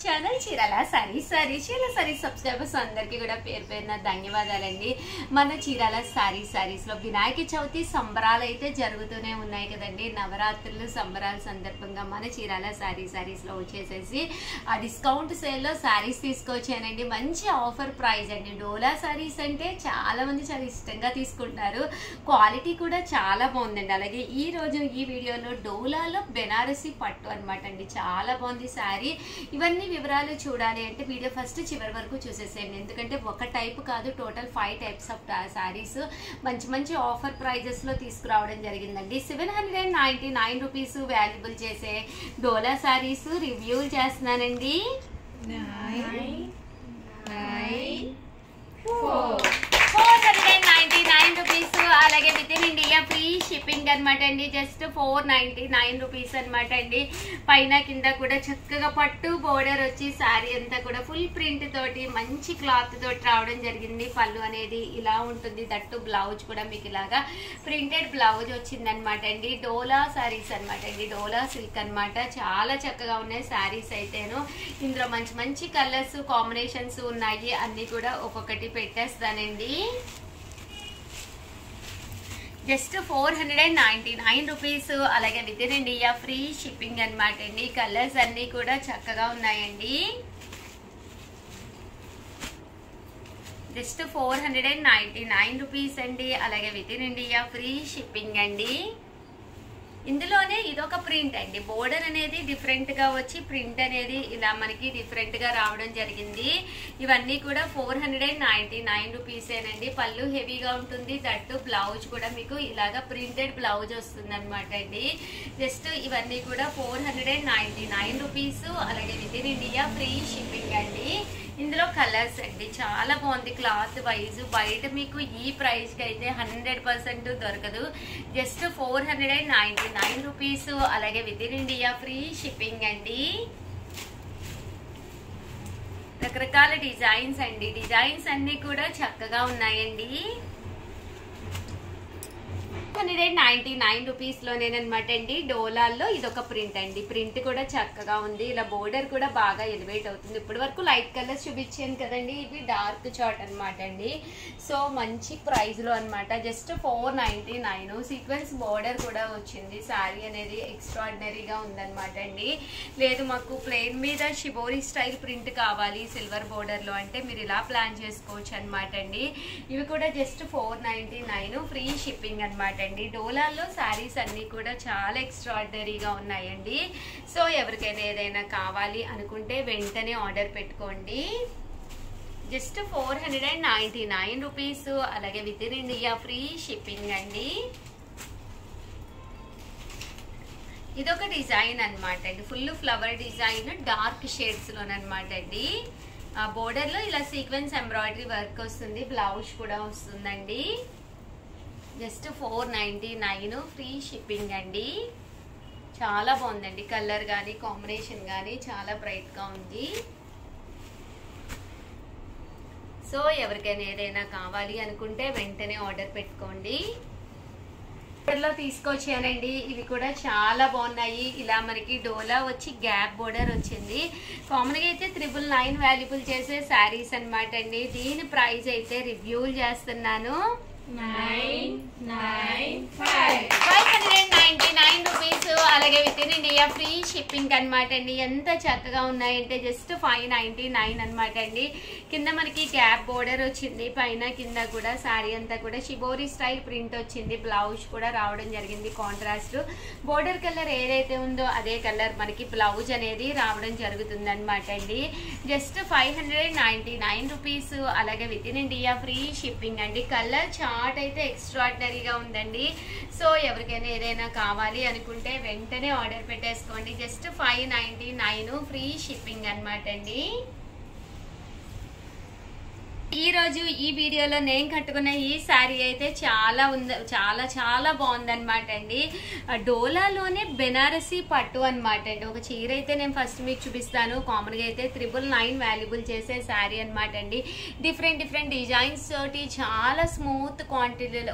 Channel Chirala sorry subscribers అందరికీ కూడా పేరు పేరున ధన్యవాదాలండి. మన చీరాల సారీస్ లో వినాయక చవితి సంబరాలు అయితే జరుగుతూనే ఉన్నాయి కదండి. నవరాత్రులు సంబరాల సందర్భంగా మన చీరాల సారీస్ లో వచ్చేసేసి ఆ డిస్కౌంట్ సేల్ లో సారీస్ తీసుకొచ్చానండి. మంచి ఆఫర్ ప్రైస్ అండి. డోలా సారీస్ అంటే చాలా మంది చాలా ఇష్టంగా తీసుకుంటారు. క్వాలిటీ కూడా చాలా బాగుందండి. అలాగే ఈ రోజు ఈ వీడియోలో డోలాలో బెనారసి పట్టు అనమాట అండి. చాలా బాగుంది సారీ. ఇవన్నీ వివరాలు చూడాలి అంటే వీడియో ఫస్ట్ చివరి వరకు చూసేసేయండి. ఎందుకంటే ఒక టైప్ కాదు, టోటల్ 5 టైప్స్ ఆఫ్ సారీస్ మంచి ఆఫర్ ప్రైజెస్ లో తీసుకురావడం జరిగిందండి. 799 రూపీస్ వాల్యుబుల్ చేసే డోలా సారీస్ రివ్యూ చేస్తున్నానండి. 499 రూపీస్. అలాగే with in India free shipping అనమాట అండి. జస్ట్ 499 రూపీస్ అనమాట అండి. పైన కింద కూడా చక్కగా పట్టు బోర్డర్ వచ్చి శారీ అంతా కూడా ఫుల్ ప్రింట్ తోటి మంచి క్లాత్ తోటి రావడం జరిగింది. పళ్ళు అనేది ఇలా ఉంటుంది. దట్టు బ్లౌజ్ కూడా మీకు ఇలాగా ప్రింటెడ్ బ్లౌజ్ వచ్చింది అనమాట అండి. డోలా శారీస్ అనమాట అండి. డోలా సిల్క్ అనమాట. చాలా చక్కగా ఉన్నాయి శారీస్ అయితేను. ఇందులో మంచి కలర్స్ కాంబినేషన్స్ ఉన్నాయి. అన్ని కూడా ఒక్కొక్కటి పెట్టేస్తానండి. Just 499 rupees. అలాగే with in India free shipping అనమాట అండి. కలర్స్ అన్ని కూడా చక్కగా ఉన్నాయండి. జస్ట్ 499 రూపీస్ అండి. అలాగే with in India free shipping అండి. ఇందులోనే ఇదొక ప్రింట్ అండి. బోర్డర్ అనేది డిఫరెంట్ గా వచ్చి ప్రింట్ అనేది ఇలా మనకి డిఫరెంట్ గా రావడం జరిగింది. ఇవన్నీ కూడా 499 రూపీసేనండి. పళ్ళు హెవీగా ఉంటుంది. దట్టు బ్లౌజ్ కూడా మీకు ఇలాగా ప్రింటెడ్ బ్లౌజ్ వస్తుంది అనమాట అండి. జస్ట్ ఇవన్నీ కూడా 499 రూపీస్. అలాగే with in India free shipping అండి. ఇందులో కలర్స్ అండి. చాలా బాగుంది క్లాత్ వైజ్. బయట మీకు ఈ ప్రైస్ కి అయితే 100% దొరకదు. Just 499 rupees. అలాగే with in India free shipping అండి. రకరకాల డిజైన్స్ అండి. డిజైన్స్ అన్ని కూడా చక్కగా ఉన్నాయండి. 499 రూపీస్ లోనేనమాట అండి. డోలాల్లో ఇదొక ప్రింట్ అండి. ప్రింట్ కూడా చక్కగా ఉంది. ఇలా బోర్డర్ కూడా బాగా ఎలివేట్ అవుతుంది. ఇప్పటి వరకు లైట్ కలర్స్ చూపించాను కదండి. ఇవి డార్క్ చాట్ అనమాట అండి. సో మంచి ప్రైస్ లో అనమాట. జస్ట్ 499. సీక్వెన్స్ బోర్డర్ కూడా వచ్చింది. శారీ అనేది ఎక్స్ట్రాడినరీగా ఉందనమాట అండి. లేదు మాకు ప్లెయిన్ మీద షిబోరి స్టైల్ ప్రింట్ కావాలి సిల్వర్ బోర్డర్ లో అంటే మీరు ఇలా ప్లాన్ చేసుకోవచ్చు అనమాట అండి. ఇవి కూడా జస్ట్ 499 ఫ్రీ షిప్పింగ్ అనమాట అండి. డోలాల్లో శారీస్ అన్ని కూడా చాలా ఎక్స్ట్రాడినరీగా ఉన్నాయండి. సో ఎవరికైనా ఏదైనా కావాలి అనుకుంటే వెంటనే ఆర్డర్ పెట్టుకోండి. Just 499 rupees. అలాగే with in India free shipping అండి. ఇదొక డిజైన్ అనమాట అండి. Full flower design dark shades లోనమాట అండి. బోర్డర్ లో ఇలా సీక్వెన్స్ ఎంబ్రాయిడరీ వర్క్ వస్తుంది. బ్లౌజ్ కూడా వస్తుందండి. జస్ట్ 499 ఫ్రీ షిప్పింగ్ అండి. చాలా బాగుందండి. కలర్ కానీ కాంబినేషన్ కానీ చాలా బ్రైట్ గా ఉంది. సో ఎవరికైనా ఏదైనా కావాలి అనుకుంటే వెంటనే ఆర్డర్ పెట్టుకోండి. లో తీసుకొచ్చానండి. ఇవి కూడా చాలా బాగున్నాయి. ఇలా మనకి డోలా వచ్చి గ్యాప్ బోర్డర్ వచ్చింది. కామన్ గా అయితే 999 వాల్యుబుల్ చేసే శారీస్ అనమాట అండి. దీని ప్రైస్ అయితే రివ్యూలు చేస్తున్నాను. 599 రూపీస్. అలాగే with in India free shipping అనమాట అండి. ఎంత చక్కగా ఉన్నాయంటే జస్ట్ 599 అనమాట అండి. కింద మనకి గ్యాప్ బోర్డర్ వచ్చింది. పైన కింద కూడా శారీ అంతా కూడా షిబోరి స్టైల్ ప్రింట్ వచ్చింది. బ్లౌజ్ కూడా రావడం జరిగింది. కాంట్రాస్ట్ బోర్డర్ కలర్ ఏదైతే ఉందో అదే కలర్ మనకి బ్లౌజ్ అనేది రావడం జరుగుతుంది అనమాట అండి. Just 599 rupees. అలాగే with in India free shipping అండి. కలర్ చార్ట్ అయితే ఎక్స్ట్రాడినరీగా ఉందండి. సో ఎవరికైనా ఏదైనా కావాలి అనుకుంటే వెంటనే ఆర్డర్ పెట్టేసుకోండి. జస్ట్ 599 ఫ్రీ షిప్పింగ్ అనమాట అండి. ఈ రోజు ఈ వీడియోలో నేను కట్టుకున్న ఈ శారీ అయితే చాలా బాగుందన్నమాట అండి. డోలాలోనే బెనారసి పట్టు అనమాట అండి. ఒక చీర అయితే నేను ఫస్ట్ మీకు చూపిస్తాను. కామన్ గా అయితే 999 వాల్యుబుల్ చేసే శారీ అనమాట అండి. డిఫరెంట్ డిజైన్స్ తోటి చాలా స్మూత్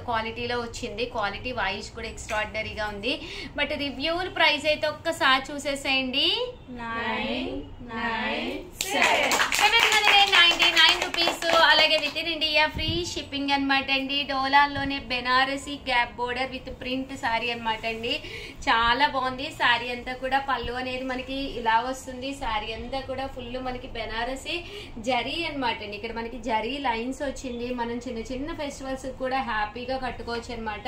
క్వాలిటీలో వచ్చింది. క్వాలిటీ వైజ్ కూడా ఎక్స్ట్రాడినరీగా ఉంది. బట్ రివ్యూల్ ప్రైస్ అయితే ఒక్కసారి చూసేసేయండి. 999 ఫ్రీ షిప్పింగ్ అనమాట అండి. డోలాల్లోనే Banarasi gap border with print sari అనమాట అండి. చాలా బాగుంది. శారీ అంతా కూడా పళ్ళు అనేది మనకి ఇలా వస్తుంది. శారీ అంతా కూడా ఫుల్ మనకి బెనారసీ జరీ అనమాట అండి. ఇక్కడ మనకి జరీ లైన్స్ వచ్చింది. మనం చిన్న చిన్న ఫెస్టివల్స్ కూడా హ్యాపీగా కట్టుకోవచ్చు అనమాట.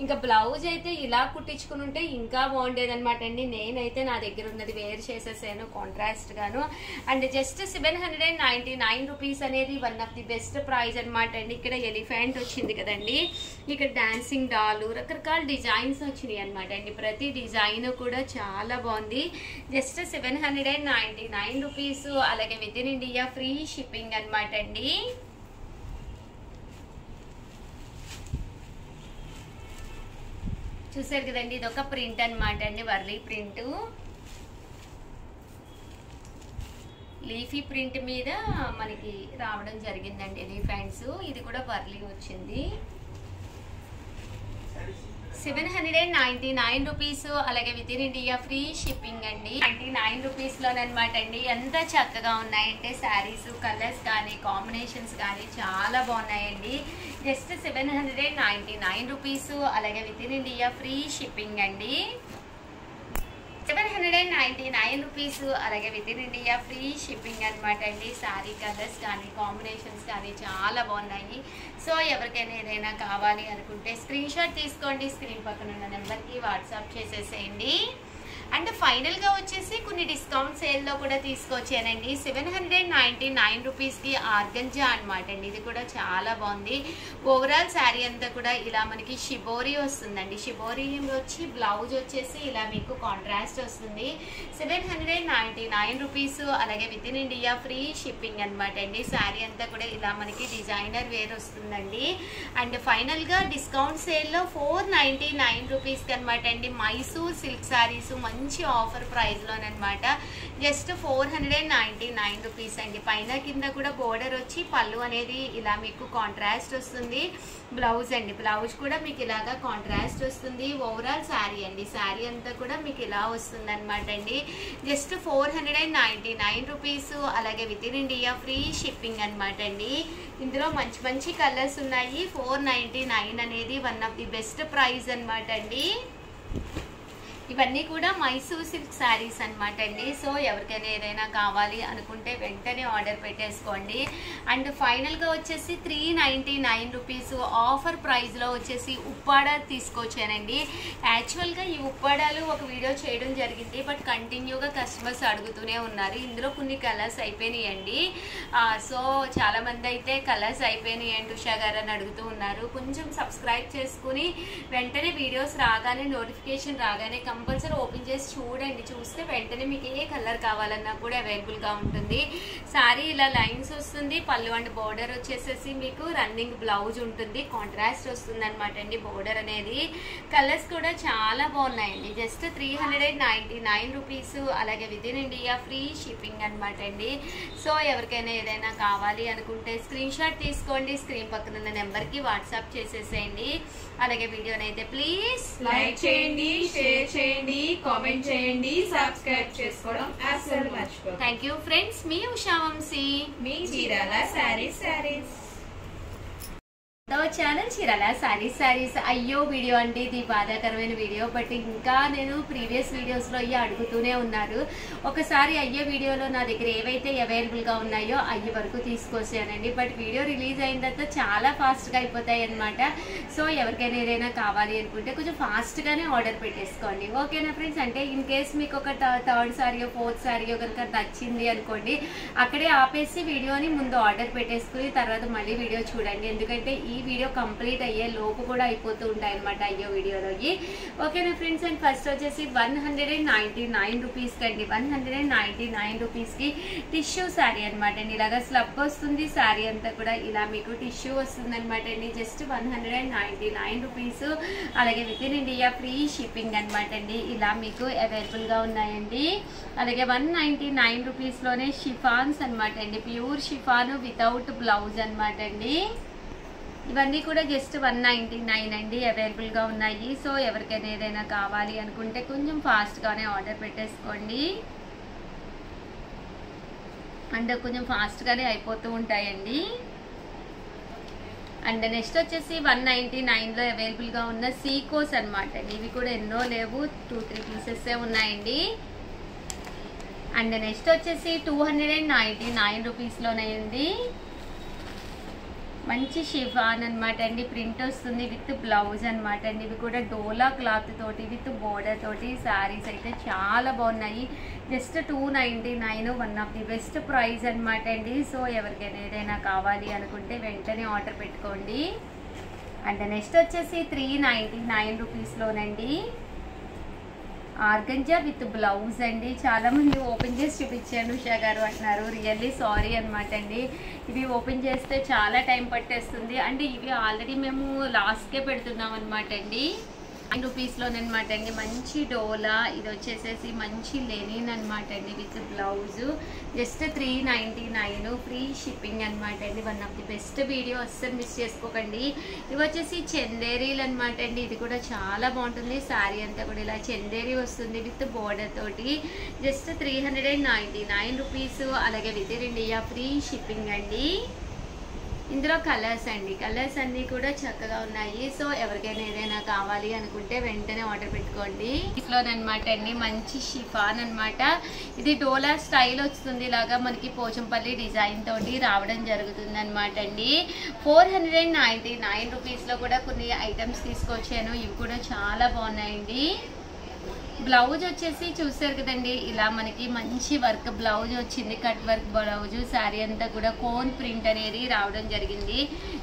ఇంకా బ్లౌజ్ అయితే ఇలా కుట్టించుకుని ఉంటే ఇంకా బాగుండేది అనమాట అండి. నేనైతే నా దగ్గర ఉన్నది వేర్ చేసేసాను కాంట్రాస్ట్ గాను. అండ్ జస్ట్ 799 రూపీస్ అనేది one of the best price అనమాట అండి. ఇక్కడ ఎలిఫెంట్ వచ్చింది కదండి, ఇక్కడ డాన్సింగ్ డాలు, రకరకాల డిజైన్స్ వచ్చినాయి అనమాట అండి. ప్రతి డిజైన్ కూడా చాలా బాగుంది. Just 799 rupees. అలాగే with in India free shipping అనమాట అండి. చూసారు కదండి, ఇది ఒక ప్రింట్ అనమాట అండి, వర్లీ ప్రింట్, లీఫీ ప్రింట్ మీద మనకి రావడం జరిగిందండి ఎలిఫెంట్స్. ఇది కూడా వర్లీ వచ్చింది. 799 రూపీస్. అలాగే with in India free shipping అండి. 99 రూపీస్ లోనమాట అండి. ఎంత చక్కగా ఉన్నాయంటే శారీస్, కలర్స్ కానీ కాంబినేషన్స్ కానీ చాలా బాగున్నాయండి. Just 799 rupees. అలాగే with in India free shipping అండి. 799 రూపీస్. అలాగే with in India free shipping అనమాట అండి. శారీ కలర్స్ కానీ కాంబినేషన్స్ కానీ చాలా బాగున్నాయి. సో ఎవరికైనా ఏదైనా కావాలి అనుకుంటే స్క్రీన్ షాట్ తీసుకోండి, స్క్రీన్ పక్కన ఉన్న నెంబర్కి వాట్సాప్ చేసేసేయండి. అండ్ ఫైనల్గా వచ్చేసి కొన్ని డిస్కౌంట్ సేల్లో కూడా తీసుకొచ్చానండి. 799 రూపీస్కి ఆర్గంజా అనమాట అండి. ఇది కూడా చాలా బాగుంది. ఓవరాల్ శారీ అంతా కూడా ఇలా మనకి షిబోరీ వస్తుందండి. షిబోరీ వచ్చి బ్లౌజ్ వచ్చేసి ఇలా మీకు కాంట్రాస్ట్ వస్తుంది. 799 రూపీస్. అలాగే with in India free shipping అనమాట అండి. శారీ అంతా కూడా ఇలా మనకి డిజైనర్ వేర్ వస్తుందండి. అండ్ ఫైనల్గా డిస్కౌంట్ సేల్లో 499 రూపీస్కి అనమాట అండి. మైసూర్ సిల్క్ శారీస్ మంచి ఆఫర్ ప్రైస్లోనమాట. జస్ట్ 499 రూపీస్ అండి. పైన కింద కూడా బోర్డర్ వచ్చి పళ్ళు అనేది ఇలా మీకు కాంట్రాస్ట్ వస్తుంది. బ్లౌజ్ అండి, బ్లౌజ్ కూడా మీకు ఇలాగా కాంట్రాస్ట్ వస్తుంది. ఓవరాల్ శారీ అండి, శారీ అంతా కూడా మీకు ఇలా వస్తుంది అనమాట అండి. Just 499 rupees. అలాగే with in India free shipping అనమాట అండి. ఇందులో మంచి మంచి కలర్స్ ఉన్నాయి. 499 అనేది one of the best price అనమాట అండి. ఇవన్నీ కూడా మైసూర్ సిల్క్ శారీస్ అనమాట అండి. సో ఎవరికైనా ఏదైనా కావాలి అనుకుంటే వెంటనే ఆర్డర్ పెట్టేసుకోండి. అండ్ ఫైనల్గా వచ్చేసి 399 రూపీస్ ఆఫర్ ప్రైస్లో వచ్చేసి ఉప్పాడా తీసుకొచ్చానండి. యాక్చువల్గా ఈ ఉప్పాడాలు ఒక వీడియో చేయడం జరిగింది, బట్ కంటిన్యూగా కస్టమర్స్ అడుగుతూనే ఉన్నారు. ఇందులో కొన్ని కలర్స్ అయిపోయినాయండి. సో చాలామంది అయితే కలర్స్ అయిపోయినాయండి ఉషా గారు అని అడుగుతూ ఉన్నారు. కొంచెం సబ్స్క్రైబ్ చేసుకుని వెంటనే వీడియోస్ రాగానే, నోటిఫికేషన్ రాగానే కంపల్సరీ ఓపెన్ చేసి చూడండి. చూస్తే వెంటనే మీకు ఏ కలర్ కావాలన్నా కూడా అవైలబుల్గా ఉంటుంది. శారీ ఇలా లైన్స్ వస్తుంది. పళ్ళు అండ్ బోర్డర్ వచ్చేసేసి మీకు రన్నింగ్ బ్లౌజ్ ఉంటుంది. కాంట్రాస్ట్ వస్తుంది అనమాట అండి బోర్డర్ అనేది. కలర్స్ కూడా చాలా బాగున్నాయండి. Just 399 rupees. అలాగే with in India free shipping అనమాట అండి. సో ఎవరికైనా ఏదైనా కావాలి అనుకుంటే స్క్రీన్ షాట్ తీసుకోండి, స్క్రీన్ పక్కన ఉన్న నెంబర్కి వాట్సాప్ చేసేసేయండి. అలాగే వీడియోనైతే ప్లీజ్ లైక్ చేయండి, షేర్ చేయండి, కామెంట్ చేయండి, సబ్స్క్రైబ్ చేసుకోవడం అస్సలు మర్చిపోకండి. Thank you friends. మీ ఉషా వంశీ, మీ చీరాల శారీస్. ఛానల్ చీరాల శారీస్. అయ్యో వీడియో అంటే ఇది బాధాకరమైన వీడియో, బట్ ఇంకా నేను ప్రీవియస్ వీడియోస్లో అయ్యి అడుగుతూనే ఉన్నారు. ఒకసారి అయ్యే వీడియోలో నా దగ్గర ఏవైతే అవైలబుల్గా ఉన్నాయో అయ్యే వరకు తీసుకొచ్చానండి. బట్ వీడియో రిలీజ్ అయిన తర్వాత చాలా ఫాస్ట్గా అయిపోతాయి అనమాట. సో ఎవరికైనా ఏదైనా కావాలి అనుకుంటే కొంచెం ఫాస్ట్గానే ఆర్డర్ పెట్టేసుకోండి. ఓకేనా ఫ్రెండ్స్? అంటే ఇన్ కేస్ మీకు ఒక థర్డ్ సారీయో ఫోర్త్ సారీయో కనుక నచ్చింది అనుకోండి, అక్కడే ఆపేసి వీడియోని ముందు ఆర్డర్ పెట్టేసుకుని తర్వాత మళ్ళీ వీడియో చూడండి. ఎందుకంటే ఈ వీడియో కంప్లీట్ అయ్యే లోపు కూడా అయిపోతూ ఉంటాయి అనమాట అయ్యో వీడియోలోకి. ఓకేనా ఫ్రెండ్స్? అండ్ ఫస్ట్ వచ్చేసి 199 రూపీస్కి అండి. 199 రూపీస్కి టిష్యూ శారీ అనమాట అండి. ఇలాగా స్లబ్ వస్తుంది. శారీ అంతా కూడా ఇలా మీకు టిష్యూ వస్తుంది అనమాట అండి. Just 199 rupees. అలాగే with in India free shipping అనమాట అండి. ఇలా మీకు అవైలబుల్గా ఉన్నాయండి. అలాగే 199 రూపీస్లోనే షిఫాన్స్ అనమాట అండి. ప్యూర్ షిఫాన్ వితౌట్ బ్లౌజ్ అనమాట అండి. ఇవన్నీ కూడా జస్ట్ 199 అండి అవైలబుల్గా ఉన్నాయి. సో ఎవరికైనా ఏదైనా కావాలి అనుకుంటే కొంచెం ఫాస్ట్గానే ఆర్డర్ పెట్టేసుకోండి. అండ్ కొంచెం ఫాస్ట్గానే అయిపోతూ ఉంటాయండి. అండ్ నెక్స్ట్ వచ్చేసి 199లో అవైలబుల్గా ఉన్న సీకోస్ అనమాట. ఇవి కూడా ఎన్నో లేవు, 2-3 పీసెస్ ఉన్నాయండి. అండ్ నెక్స్ట్ వచ్చేసి 299 రూపీస్లోనే ఉంది. మంచి షిఫాన్ అనమాట అండి, ప్రింట్ వస్తుంది విత్ బ్లౌజ్ అనమాట అండి. ఇవి కూడా డోలా క్లాత్ తోటి విత్ బోర్డర్ తోటి శారీస్ అయితే చాలా బాగున్నాయి. Just 299, one of the best price అనమాట అండి. సో ఎవరికైనా ఏదైనా కావాలి అనుకుంటే వెంటనే ఆర్డర్ పెట్టుకోండి. అండ్ నెక్స్ట్ వచ్చేసి 399 రూపీస్లోనండి ఆర్గంజా విత్ బ్లౌజ్ అండి. చాలా మంది ఓపెన్ చేసి చూపించాను ఉషా గారు అంటున్నారు, రియల్లీ సారీ అనమాట అండి. ఇవి ఓపెన్ చేస్తే చాలా టైం పట్టేస్తుంది. అంటే ఇవి ఆల్రెడీ మేము లాస్ట్కే పెడుతున్నాం అనమాట అండి. 9 రూపీస్లోనమాట అండి. మంచి డోలా, ఇది వచ్చేసేసి మంచి లెనిన్ అనమాట అండి with blouse. Just 399, free shipping అనమాట అండి. One of the best video, అస్సలు మిస్ చేసుకోకండి. ఇవి వచ్చేసి చందేరీలు అనమాట అండి. ఇది కూడా చాలా బాగుంటుంది. శారీ అంతా కూడా ఇలా చందేరీ వస్తుంది విత్ బోర్డర్ తోటి. Just 399 rupees. అలాగే with in India free shipping అండి. ఇందులో కలర్స్ అండి, కలర్స్ అన్నీ కూడా చక్కగా ఉన్నాయి. సో ఎవరికైనా ఏదైనా కావాలి అనుకుంటే వెంటనే ఆర్డర్ పెట్టుకోండి. ఇట్లోనమాట అండి మంచి షిఫాన్ అనమాట. ఇది డోలా స్టైల్ వస్తుంది, ఇలాగా మనకి పోచంపల్లి డిజైన్ తోటి రావడం జరుగుతుంది అనమాట అండి. 499 రూపీస్లో కూడా కొన్ని ఐటమ్స్ తీసుకొచ్చాను. ఇవి కూడా చాలా బాగున్నాయండి. బ్లౌజ్ వచ్చేసి చూసారు కదండి, ఇలా మనకి మంచి వర్క్ బ్లౌజ్ వచ్చింది, కట్ వర్క్ బ్లౌజ్. శారీ అంతా కూడా కోన్ ప్రింట్ అనేది రావడం జరిగింది.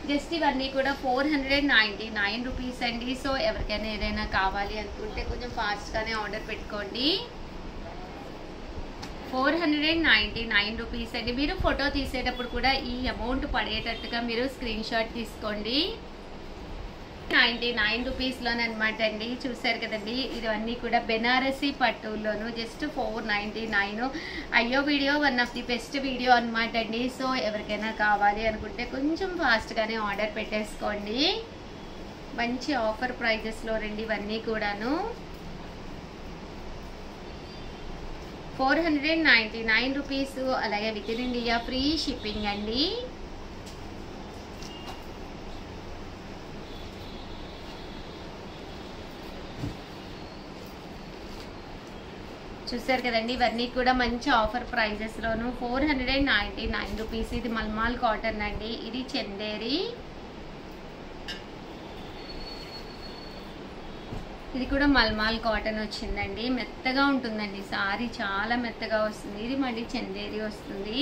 జస్ట్ ఇవన్నీ కూడా 499 రూపీస్ అండి. సో ఎవరికైనా ఏదైనా కావాలి అనుకుంటే కొంచెం ఫాస్ట్గానే ఆర్డర్ పెట్టుకోండి. 499 రూపీస్ అండి. మీరు ఫోటో తీసేటప్పుడు కూడా ఈ అమౌంట్ పడేటట్టుగా మీరు స్క్రీన్ షాట్ తీసుకోండి. 99 రూపీస్లోనమాట అండి. చూసారు కదండి, ఇవన్నీ కూడా బెనారసీ పట్టులోను. జస్ట్ 499. అయ్యో video one of the best video అనమాట అండి. సో ఎవరికైనా కావాలి అనుకుంటే కొంచెం ఫాస్ట్గానే ఆర్డర్ పెట్టేసుకోండి. మంచి ఆఫర్ ప్రైజెస్లో రండి ఇవన్నీ కూడాను. 499 రూపీస్. అలాగే with in India free shipping అండి. చూసారు కదండి, ఇవన్నీ కూడా మంచి ఆఫర్ ప్రైజెస్లోను. 499 రూపీస్. ఇది మల్మాల్ కాటన్ అండి, ఇది చందేరి. ఇది కూడా మల్మాల్ కాటన్ వచ్చిందండి. మెత్తగా ఉంటుందండి సారీ, చాలా మెత్తగా వస్తుంది. ఇది మళ్ళీ చందేరి వస్తుంది.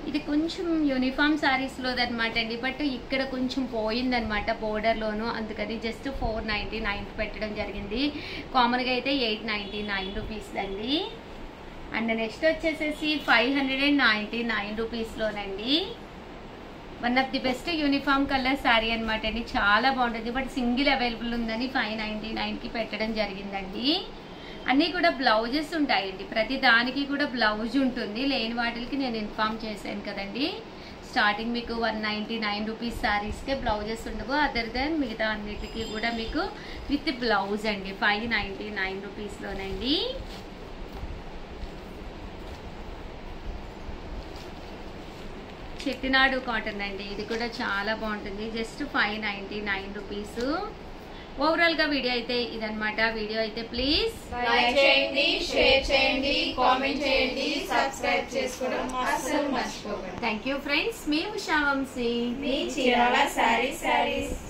ఇది కొంచెం యూనిఫామ్ శారీస్లోదనమాట అండి. బట్ ఇక్కడ కొంచెం పోయిందనమాట బోర్డర్లోను, అందుకని జస్ట్ 499 పెట్టడం జరిగింది. కామన్గా అయితే 899 రూపీస్ అండి. అండ్ నెక్స్ట్ వచ్చేసేసి 599 రూపీస్లోనండి. One of the best uniform colour sari అనమాట అండి. చాలా బాగుంటుంది. బట్ సింగిల్ అవైలబుల్ ఉందని 599కి పెట్టడం జరిగిందండి. అన్నీ కూడా బ్లౌజెస్ ఉంటాయండి, ప్రతి దానికి కూడా బ్లౌజ్ ఉంటుంది. లేని వాటికి నేను ఇన్ఫామ్ చేశాను కదండి. స్టార్టింగ్ మీకు 199 రూపీస్ శారీస్కే బ్లౌజెస్ ఉండవు. అదర్ దెన్ మిగతా అన్నిటికీ కూడా మీకు విత్ బ్లౌజ్ అండి. 599 రూపీస్లోనండి. చెట్టినాడు కాటన్ అండి. ఇది కూడా చాలా బాగుంటుంది. Just 599 rupees. ఓవరాల్ గా వీడియో అయితే ఇదన్నమాట. వీడియో అయితే ప్లీజ్ లైక్ చేయండి, షేర్ చేయండి, కామెంట్ చేయండి, సబ్స్క్రైబ్ చేసుకోవడం అస్సలు మర్చిపోకండి. Thank you friends. మీ ఉషా వంశీ, మీ చీరాల శారీస్.